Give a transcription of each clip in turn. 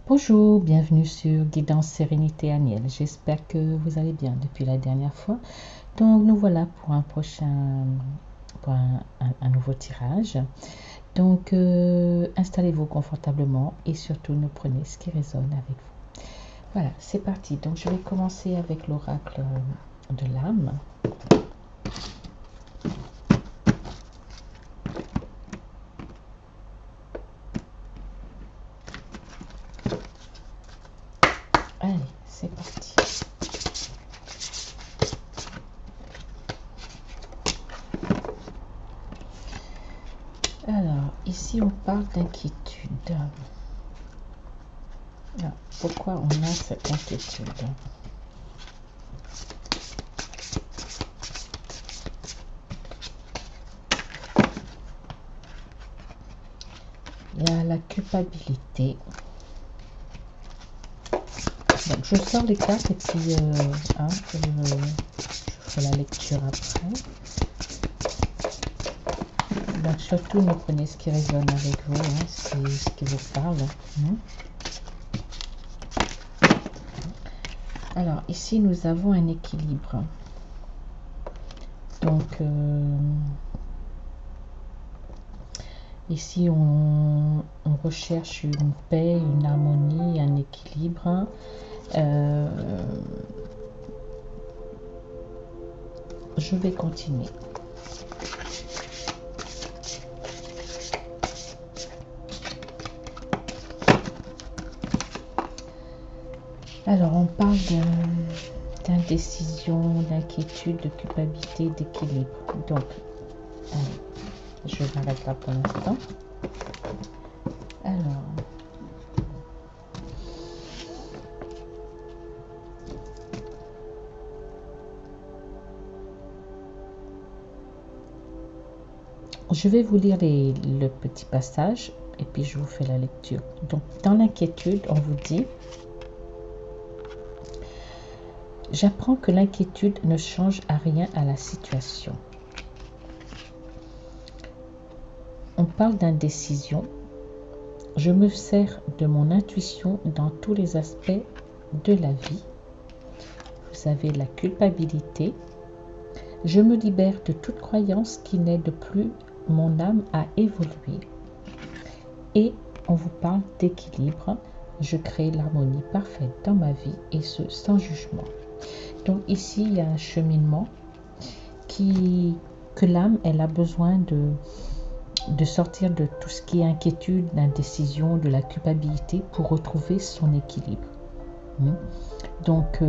Bonjour, bienvenue sur Guidance Sérénité Aniel. J'espère que vous allez bien depuis la dernière fois. Donc nous voilà pour un nouveau tirage. Donc installez-vous confortablement et surtout ne prenez ce qui résonne avec vous. Voilà, c'est parti. Donc je vais commencer avec l'oracle de l'âme. Allez, c'est parti. Alors, ici on parle d'inquiétude. Pourquoi on a cette inquiétude? Il y a la culpabilité. Donc, je sors les cartes et puis je ferai la lecture après. Donc, surtout, ne prenez ce qui résonne avec vous, ce qui vous parle. Alors, ici, nous avons un équilibre. Donc, ici, on recherche une paix, une harmonie, un équilibre. Je vais continuer. Alors, on parle d'indécision, d'inquiétude, de culpabilité, d'équilibre. Donc, je m'arrête là pour l'instant. Alors, je vais vous lire le petit passage et puis je vous fais la lecture. Donc, dans l'inquiétude, on vous dit: j'apprends que l'inquiétude ne change à rien à la situation. On parle d'indécision. Je me sers de mon intuition dans tous les aspects de la vie. Vous avez la culpabilité. Je me libère de toute croyance qui n'aide plus mon âme à évoluer. Et on vous parle d'équilibre. Je crée l'harmonie parfaite dans ma vie et ce sans jugement. Donc ici, il y a un cheminement que l'âme, elle a besoin de sortir de tout ce qui est inquiétude, l'indécision, de la culpabilité pour retrouver son équilibre. Donc,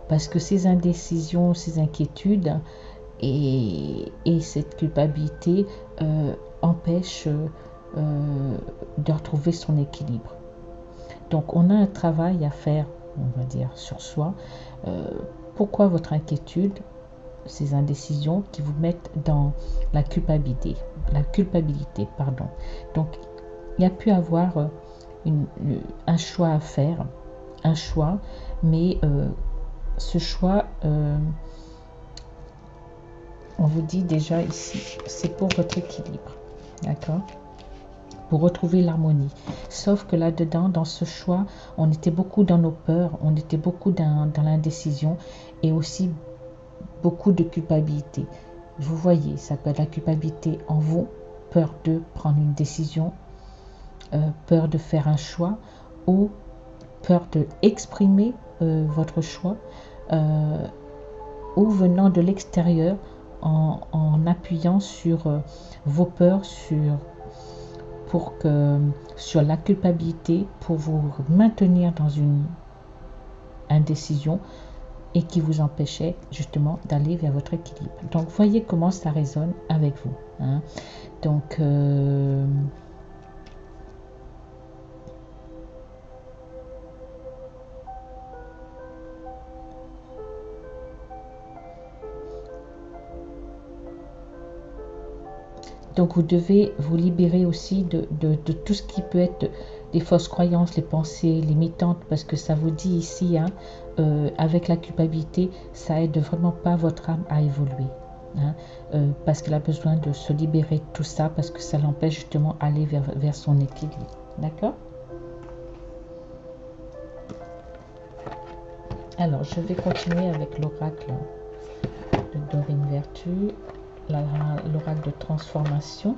parce que ces indécisions, ces inquiétudes et cette culpabilité empêchent de retrouver son équilibre. Donc, on a un travail à faire, on va dire, sur soi. Pourquoi votre inquiétude, ces indécisions qui vous mettent dans la culpabilité, Donc, il y a pu avoir un choix à faire, mais ce choix, on vous dit déjà ici, c'est pour votre équilibre, d'accord? Pour retrouver l'harmonie. Sauf que là-dedans, dans ce choix, on était beaucoup dans nos peurs, on était beaucoup dans l'indécision et aussi beaucoup de culpabilité. Vous voyez, ça peut être la culpabilité en vous, peur de prendre une décision, peur de faire un choix ou peur de exprimer votre choix ou venant de l'extérieur en appuyant sur vos peurs, sur la culpabilité pour vous maintenir dans une indécision et qui vous empêchait justement d'aller vers votre équilibre. Donc, voyez comment ça résonne avec vous. Donc, vous devez vous libérer aussi de tout ce qui peut être des fausses croyances, les pensées limitantes, parce que ça vous dit ici, avec la culpabilité, ça aide vraiment pas votre âme à évoluer. Parce qu'elle a besoin de se libérer de tout ça, parce que ça l'empêche justement d'aller vers son équilibre. D'accord? Alors, je vais continuer avec l'oracle de Dorine Vertu, l'oracle de transformation.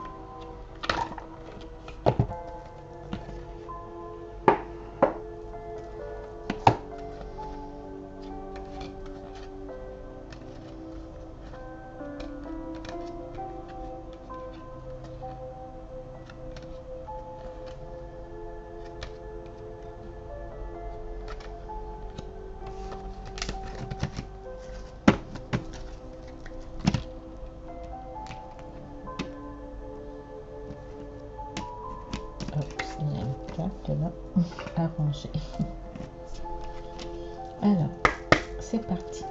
Il y a une carte là à ranger. Alors, c'est parti.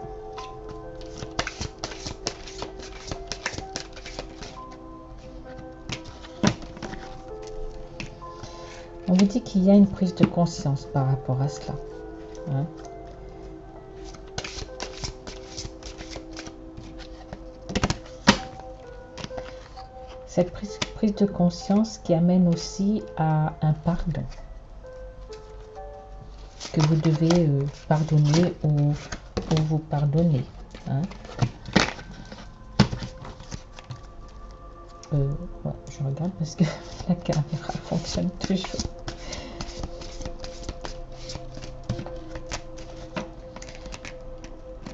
On vous dit qu'il y a une prise de conscience par rapport à cela. Hein? Cette prise de conscience qui amène aussi à un pardon. Que vous devez pardonner ou vous pardonner. Hein? Ouais, je regarde parce que la caméra fonctionne toujours.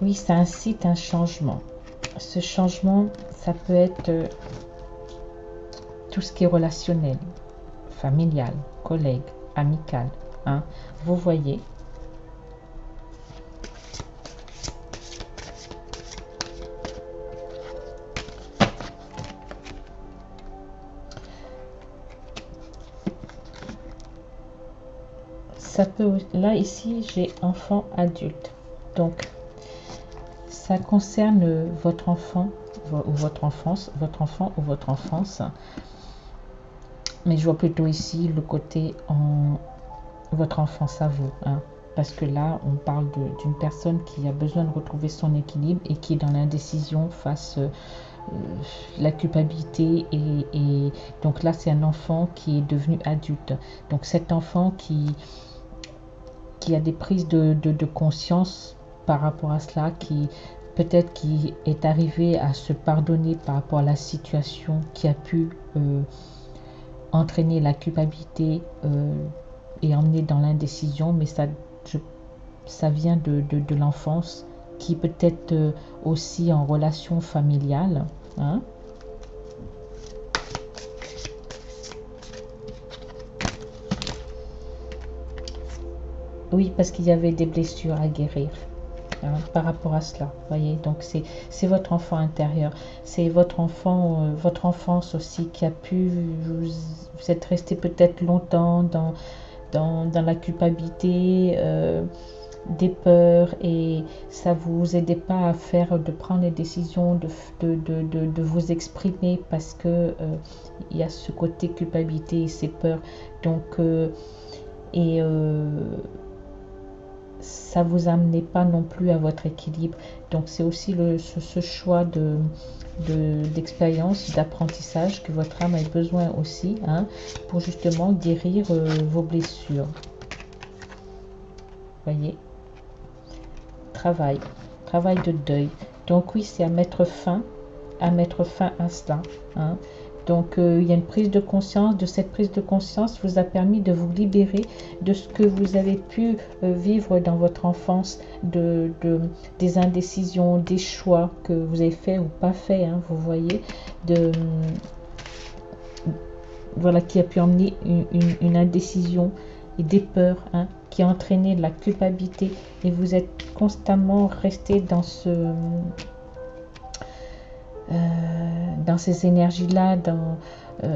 Oui, ça incite un changement. Ce changement, ça peut être tout ce qui est relationnel, familial, collègue, amical. Hein? Vous voyez. Ça peut, là ici j'ai enfant adulte, donc ça concerne votre enfant ou votre enfance, votre enfant ou votre enfance, mais je vois plutôt ici le côté en votre enfance à vous, hein, parce que là on parle d'une personne qui a besoin de retrouver son équilibre et qui est dans l'indécision face la culpabilité et donc là c'est un enfant qui est devenu adulte, donc cet enfant qui a des prises de conscience par rapport à cela, qui peut-être qui est arrivé à se pardonner par rapport à la situation qui a pu entraîner la culpabilité et emmener dans l'indécision, mais ça vient de l'enfance, qui peut être aussi en relation familiale. Hein? Oui, parce qu'il y avait des blessures à guérir par rapport à cela. Voyez, donc c'est votre enfant intérieur, c'est votre enfant, votre enfance aussi qui a pu, vous êtes resté peut-être longtemps dans la culpabilité, des peurs, et ça vous aidait pas à de prendre les décisions, de vous exprimer parce que il y a ce côté culpabilité et ces peurs. Donc ça vous amenait pas non plus à votre équilibre. Donc c'est aussi ce choix d'expérience, d'apprentissage que votre âme a besoin aussi, hein, pour justement guérir vos blessures. Voyez, travail de deuil. Donc oui, c'est à mettre fin à cela, hein. Donc il y a une prise de conscience. De cette prise de conscience vous a permis de vous libérer de ce que vous avez pu vivre dans votre enfance, des indécisions, des choix que vous avez fait ou pas fait, hein, vous voyez, voilà, qui a pu emmener une indécision et des peurs, hein, qui a entraîné de la culpabilité, et vous êtes constamment resté dans ces énergies-là,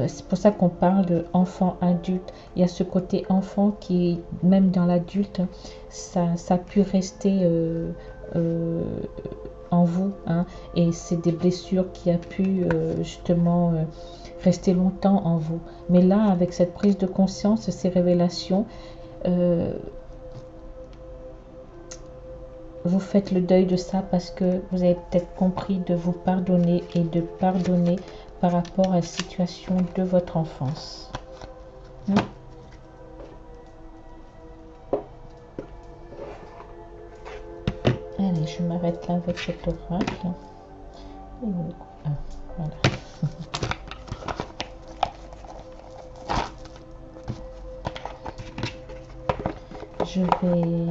c'est pour ça qu'on parle d'enfant adulte. Il y a ce côté enfant qui, même dans l'adulte, ça a pu rester en vous, hein, et c'est des blessures qui a pu justement rester longtemps en vous. Mais là, avec cette prise de conscience, ces révélations, vous faites le deuil de ça parce que vous avez peut-être compris de vous pardonner et de pardonner par rapport à la situation de votre enfance. Allez, je m'arrête là avec cet oracle. Ah, voilà. Je vais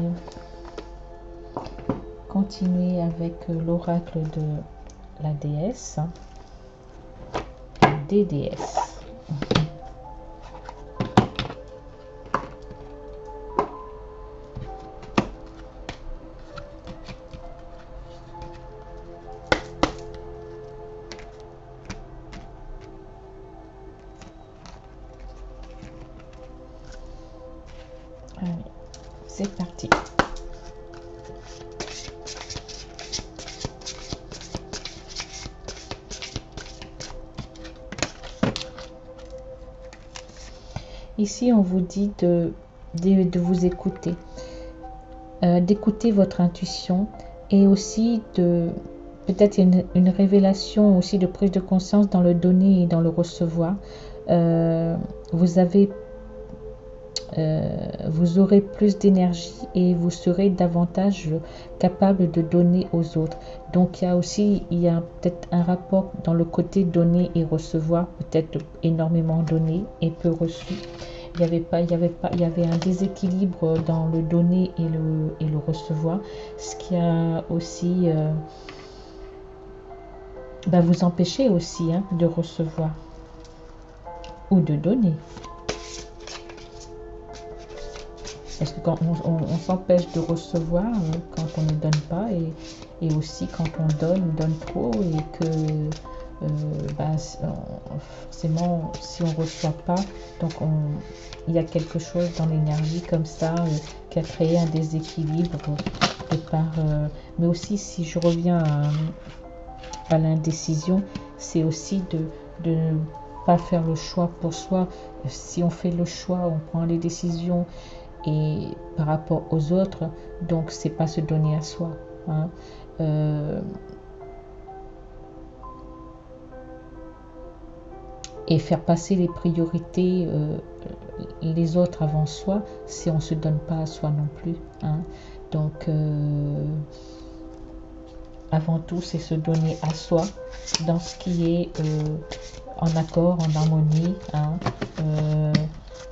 continuer avec l'oracle de la déesse, des déesses. Allez, c'est parti. Ici, on vous dit de vous écouter, d'écouter votre intuition et aussi de peut-être une révélation aussi de prise de conscience dans le donner et dans le recevoir. Vous aurez plus d'énergie et vous serez davantage capable de donner aux autres. Donc il y a peut-être un rapport dans le côté donner et recevoir, peut-être énormément donné et peu reçu. Il y avait un déséquilibre dans le donner et le recevoir, ce qui a aussi vous empêcher aussi de recevoir ou de donner. Parce que quand on s'empêche de recevoir quand on ne donne pas et aussi quand on donne trop et que forcément si on ne reçoit pas, donc il y a quelque chose dans l'énergie comme ça qui a créé un déséquilibre de part. Mais aussi si je reviens à l'indécision, c'est aussi de ne pas faire le choix pour soi. Si on fait le choix, on prend les décisions et par rapport aux autres, donc c'est pas se donner à soi. Et faire passer les priorités, les autres avant soi, si on se donne pas à soi non plus. Donc avant tout, c'est se donner à soi dans ce qui est en accord, en harmonie,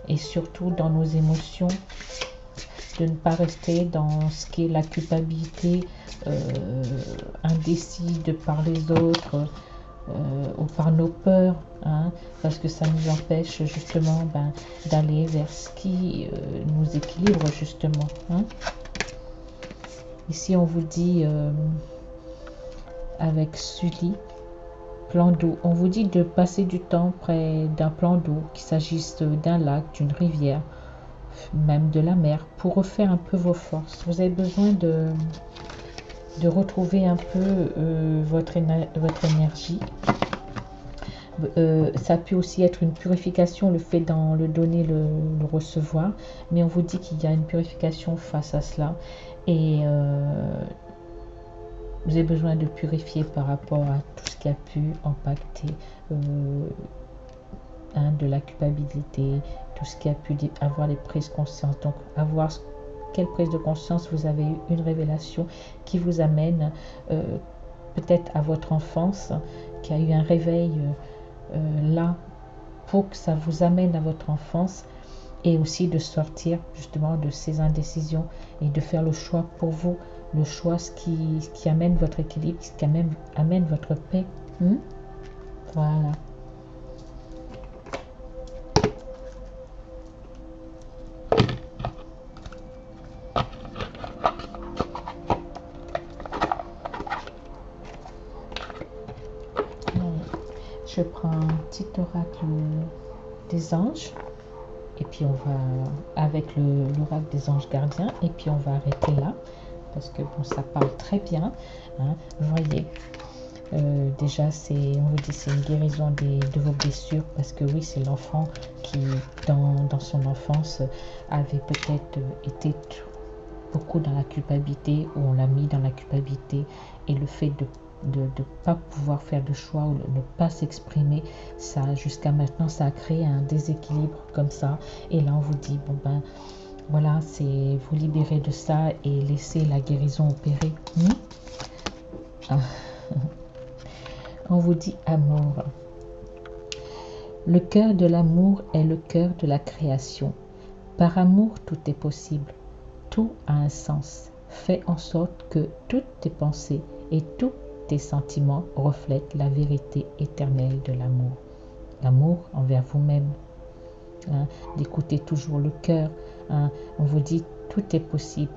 et surtout dans nos émotions, de ne pas rester dans ce qui est la culpabilité, indécis de par les autres ou par nos peurs, parce que ça nous empêche justement d'aller vers ce qui nous équilibre justement. Ici on vous dit avec Sully, plan d'eau, on vous dit de passer du temps près d'un plan d'eau, qu'il s'agisse d'un lac, d'une rivière, même de la mer, pour refaire un peu vos forces. Vous avez besoin de retrouver un peu votre énergie. Ça peut aussi être une purification, le fait dans le donner, le recevoir, mais on vous dit qu'il y a une purification face à cela et vous avez besoin de purifier par rapport à tout ce qui a pu impacter de la culpabilité, tout ce qui a pu avoir les prises de conscience. Donc avoir quelle prise de conscience vous avez eu, une révélation qui vous amène peut-être à votre enfance, qui a eu un réveil là pour que ça vous amène à votre enfance, et aussi de sortir justement de ces indécisions et de faire le choix pour vous, le choix ce qui amène votre équilibre, ce qui amène votre paix. Voilà. Je prends un petit oracle des anges et puis on va avec l'oracle des anges gardiens et puis on va arrêter là parce que bon, ça parle très bien. Vous voyez, déjà on vous dit c'est une guérison de vos blessures, parce que oui, c'est l'enfant qui dans son enfance avait peut-être été beaucoup dans la culpabilité, ou on l'a mis dans la culpabilité, et le fait de ne pas pouvoir faire de choix ou ne pas s'exprimer, ça jusqu'à maintenant ça a créé un déséquilibre comme ça. Et là on vous dit bon Voilà, c'est vous libérer de ça et laisser la guérison opérer. Ah. On vous dit amour. Le cœur de l'amour est le cœur de la création. Par amour, tout est possible. Tout a un sens. Fais en sorte que toutes tes pensées et tous tes sentiments reflètent la vérité éternelle de l'amour. L'amour envers vous-même. D'écouter toujours le cœur. On vous dit tout est possible,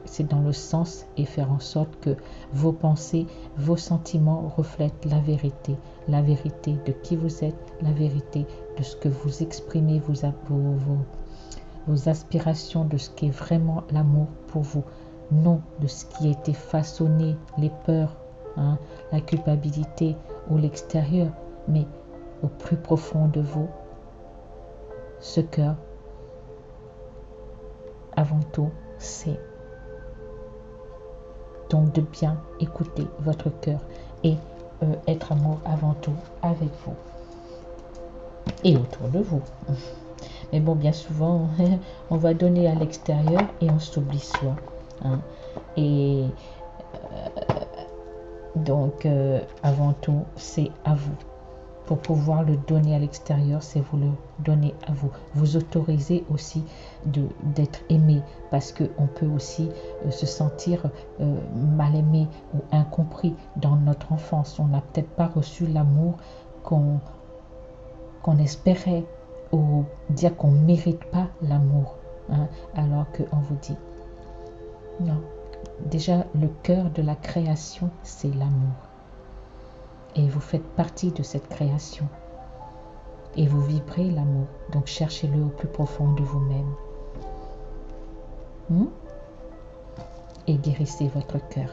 c'est dans le sens et faire en sorte que vos pensées, vos sentiments reflètent la vérité de qui vous êtes, la vérité de ce que vous exprimez, vos aspirations, de ce qu'est vraiment l'amour pour vous, non de ce qui a été façonné, les peurs, la culpabilité ou l'extérieur, mais au plus profond de vous, ce cœur, avant tout, c'est donc de bien écouter votre cœur et être amour avant tout avec vous et autour de vous. Mais bon, bien souvent, on va donner à l'extérieur et on s'oublie soi. Et donc, avant tout, c'est à vous. Pour pouvoir le donner à l'extérieur, c'est vous le donner à vous. Vous autorisez aussi d'être aimé, parce qu'on peut aussi se sentir mal aimé ou incompris dans notre enfance. On n'a peut-être pas reçu l'amour qu'on espérait, ou dire qu'on ne mérite pas l'amour, alors qu'on vous dit non. Déjà, le cœur de la création, c'est l'amour. Et vous faites partie de cette création. Et vous vibrez l'amour. Donc cherchez-le au plus profond de vous-même. Et guérissez votre cœur.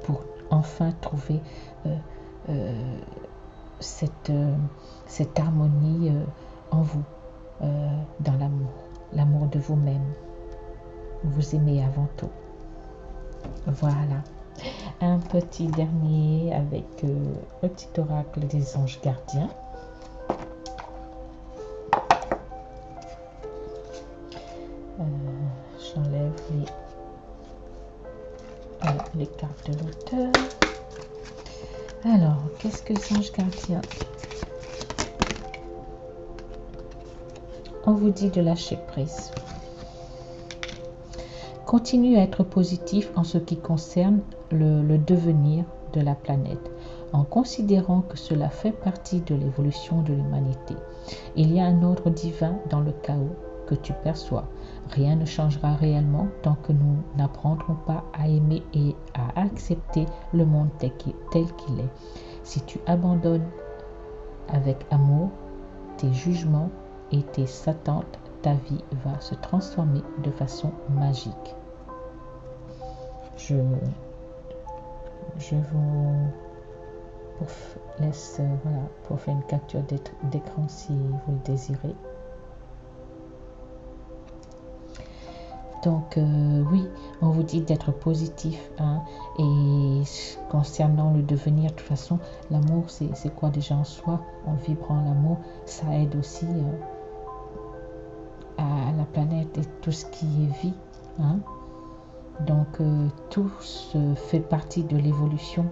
Pour enfin trouver cette harmonie en vous. Dans l'amour. L'amour de vous-même. Vous aimez avant tout. Voilà. Un petit dernier avec le petit oracle des anges gardiens. J'enlève les cartes de l'auteur. Alors, qu'est-ce que les anges gardiens? On vous dit de lâcher prise. Continue à être positif en ce qui concerne le devenir de la planète, en considérant que cela fait partie de l'évolution de l'humanité. Il y a un ordre divin dans le chaos que tu perçois. Rien ne changera réellement tant que nous n'apprendrons pas à aimer et à accepter le monde tel qu'il est. Si tu abandonnes avec amour tes jugements et tes attentes, ta vie va se transformer de façon magique. Je vous laisse pour faire une capture d'écran si vous le désirez. Donc oui, on vous dit d'être positif, et concernant le devenir, de toute façon, l'amour c'est quoi déjà en soi? En vibrant l'amour, ça aide aussi à la planète et tout ce qui est vie. Donc tout fait partie de l'évolution,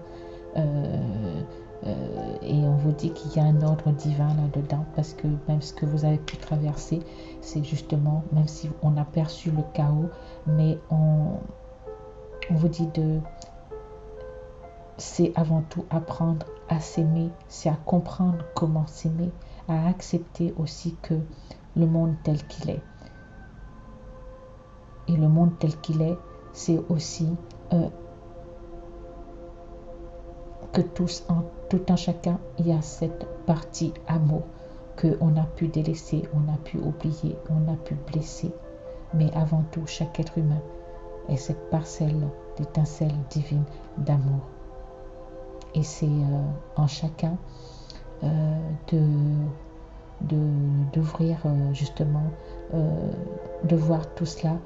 et on vous dit qu'il y a un ordre divin là-dedans, parce que même ce que vous avez pu traverser, c'est justement, même si on a perçu le chaos, mais on vous dit c'est avant tout apprendre à s'aimer, c'est à comprendre comment s'aimer, à accepter aussi que le monde tel qu'il est. Et le monde tel qu'il est, c'est aussi que tout en chacun, il y a cette partie amour qu'on a pu délaisser, on a pu oublier, on a pu blesser. Mais avant tout, chaque être humain est cette parcelle d'étincelle divine d'amour. Et c'est en chacun d'ouvrir justement, de voir tout cela.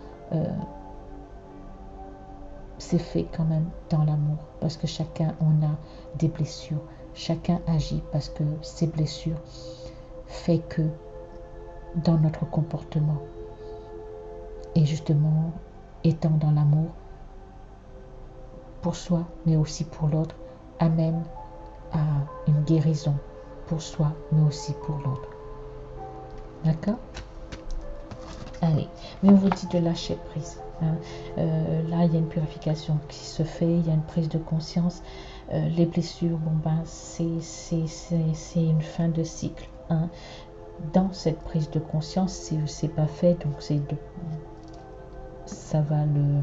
C'est fait quand même dans l'amour, parce que chacun on a des blessures, chacun agit parce que ces blessures fait que dans notre comportement, et justement étant dans l'amour pour soi mais aussi pour l'autre amène à une guérison pour soi mais aussi pour l'autre. D'accord? Allez, mais on vous dit de lâcher prise. Hein. Là, il y a une purification qui se fait, il y a une prise de conscience. Les blessures, bon ben, c'est une fin de cycle. Hein. Dans cette prise de conscience, si c'est pas fait, donc ça va le.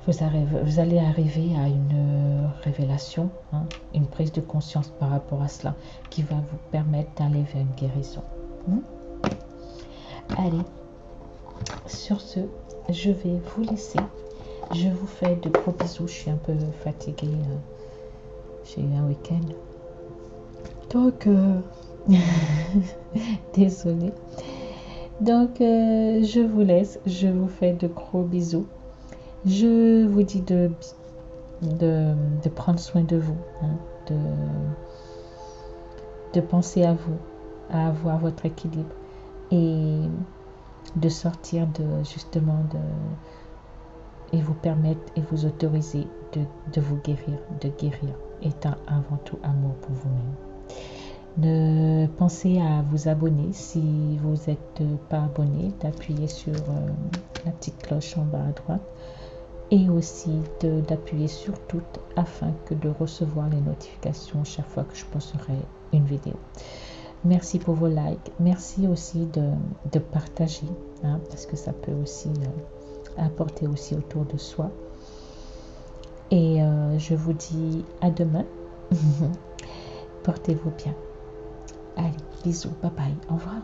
Vous allez arriver à une révélation, hein, une prise de conscience par rapport à cela, qui va vous permettre d'aller vers une guérison. Allez, sur ce, je vais vous laisser. Je vous fais de gros bisous. Je suis un peu fatiguée. J'ai eu un week-end. Donc, désolée. Donc, je vous laisse. Je vous fais de gros bisous. Je vous dis de prendre soin de vous, hein, de penser à vous, à avoir votre équilibre et de sortir justement et vous permettre et vous autoriser de vous guérir, de guérir, étant avant tout amour pour vous-même. Pensez à vous abonner si vous n'êtes pas abonné, d'appuyer sur la petite cloche en bas à droite et aussi d'appuyer sur toutes afin que de recevoir les notifications chaque fois que je posterai une vidéo. Merci pour vos likes. Merci aussi de partager, hein, parce que ça peut aussi apporter aussi autour de soi. Et je vous dis à demain. Portez-vous bien. Allez, bisous, bye bye, au revoir.